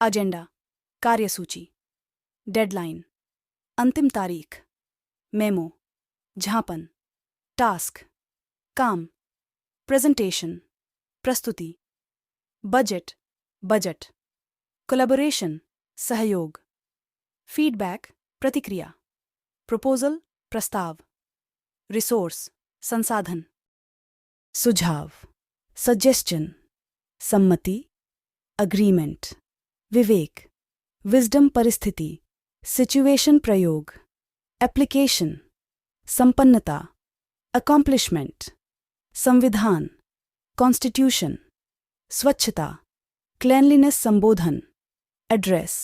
Agenda, कार्यसूची, deadline, अंतिम तारीख, मेमो, झापन, टास्क, काम, प्रेजेंटेशन, प्रस्तुति, बजट, बजट, कोलैबोरेशन, सहयोग, फीडबैक, प्रतिक्रिया, प्रपोजल, प्रस्ताव, रिसोर्स, संसाधन, सुझाव, सजेस्चन, सम्मति, अग्रीमेंट, विवेक, विजडम परिस्थिति, सिचुएशन प्रयोग, एप्लीकेशन, संपन्नता, अकॉम्प्लिशमेंट, संविधान, कॉन्स्टिट्यूशन, स्वच्छता, क्लेanलीनेस संबोधन, एड्रेस,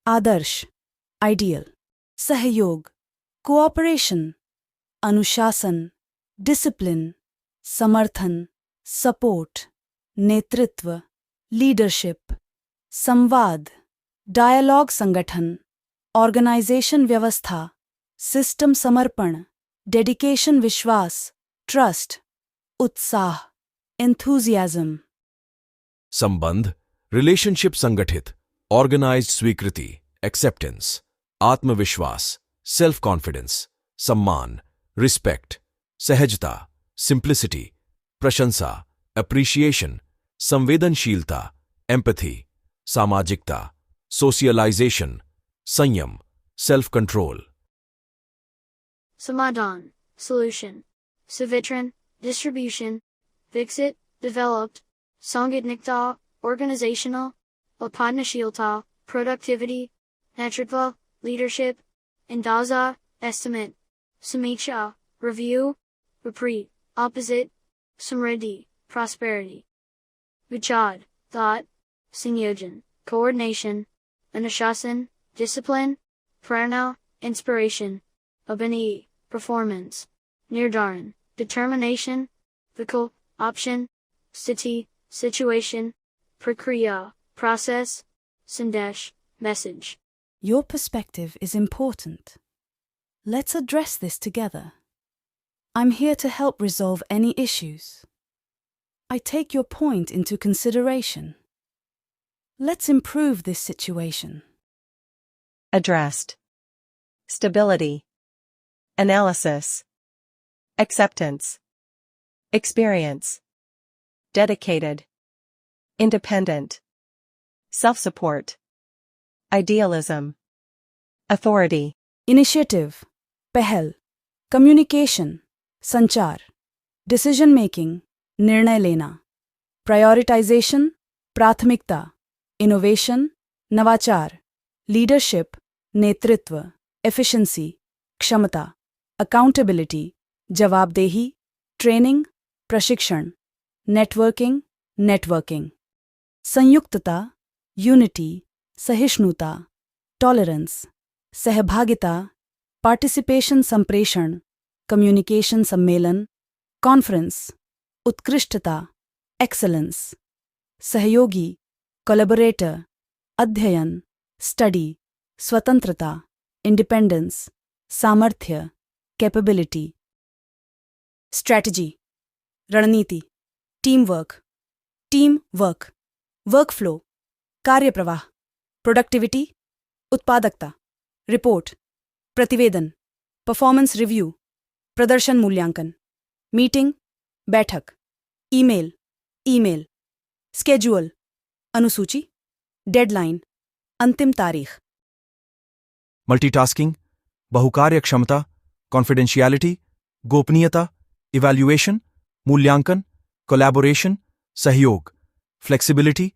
आदर्श, आइडियल, सहयोग, कोऑपरेशन, अनुशासन, डिसिप्लिन, समर्थन, सपोर्ट, नेतृत्व, लीडरशिप, संवाद, डायलॉग, संगठन, ऑर्गेनाइजेशन, व्यवस्था, सिस्टम, समर्पण, डेडिकेशन, विश्वास, ट्रस्ट, उत्साह, एंथुजियाज्म, संबंध, रिलेशनशिप, संगठित, ऑर्गेनाइज्ड, स्वीकृति, एक्सेप्टेंस, आत्मविश्वास, सेल्फ कॉन्फिडेंस, सम्मान, रिस्पेक्ट, सहजता, सिंप्लिसिटी, प्रशंसा, एप्रिशिएशन, संवेदनशीलता, एम्पैथी, सामाजिकता, सोशलाइजेशन, संयम, self control. Samadhan, solution. Savitran, distribution. Viksit, developed. Sangitnikta, organizational. Upadnashilta, productivity. Netritva, leadership. Indaza, estimate. Samiksha, review. Repreet, opposite. Samriddhi, prosperity. Vichad, thought. Sanyojan, coordination. Anushasan, discipline. Prana, inspiration. Abhini, performance. Nirdaran, determination. Vikal, option. Sthiti, situation. Prakriya, process. Sandesh, message. Your perspective is important. Let's address this together. I'm here to help resolve any issues. I take your point into consideration. Let's improve this situation. Addressed. Stability. Analysis. Acceptance. Experience. Dedicated. Independent. Self-support. Idealism. Authority. Initiative, पहल, communication, संचार, decision making, निर्णय लेना, prioritization, प्राथमिकता, innovation, नवाचार, leadership, नेतृत्व, efficiency, क्षमता, accountability, जवाबदेही, training, प्रशिक्षण, networking, संयुक्तता, unity, सहिष्णुता, tolerance, सहभागिता, पार्टिसिपेशन, संप्रेषण, कम्युनिकेशन, सम्मेलन, कॉन्फ्रेंस, उत्कृष्टता, एक्सेलेंस, सहयोगी, कोलैबोरेटर, अध्ययन, स्टडी, स्वतंत्रता, इंडिपेंडेंस, सामर्थ्य, कैपेबिलिटी, स्ट्रैटेजी, रणनीति, टीम वर्क, वर्कफ्लो, कार्यप्रवाह, प्रोडक्टिविटी, उत्पादकता, रिपोर्ट, प्रतिवेदन, परफॉर्मेंस रिव्यू, प्रदर्शन मूल्यांकन, मीटिंग, बैठक, ईमेल, स्केड्यूल, अनुसूची, डेडलाइन, अंतिम तारीख। मल्टीटास्किंग, बहुकार्य क्षमता, कॉन्फिडेंशियलिटी, गोपनीयता, इवैल्यूएशन, मूल्यांकन, कोलैबोरेशन, सहयोग, फ्लेक्सिबिलिटी,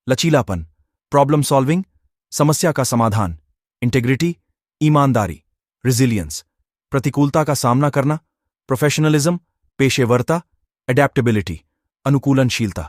लचीलापन, प्रॉब्लम सॉल्विंग, समस्या का समाधान, इंटेग्रिटी, ईमानदारी, रिजिलियंस, प्रतिकूलता का सामना करना, प्रोफेशनलिज्म, पेशेवरता, एडेप्टेबिलिटी, अनुकूलनशीलता।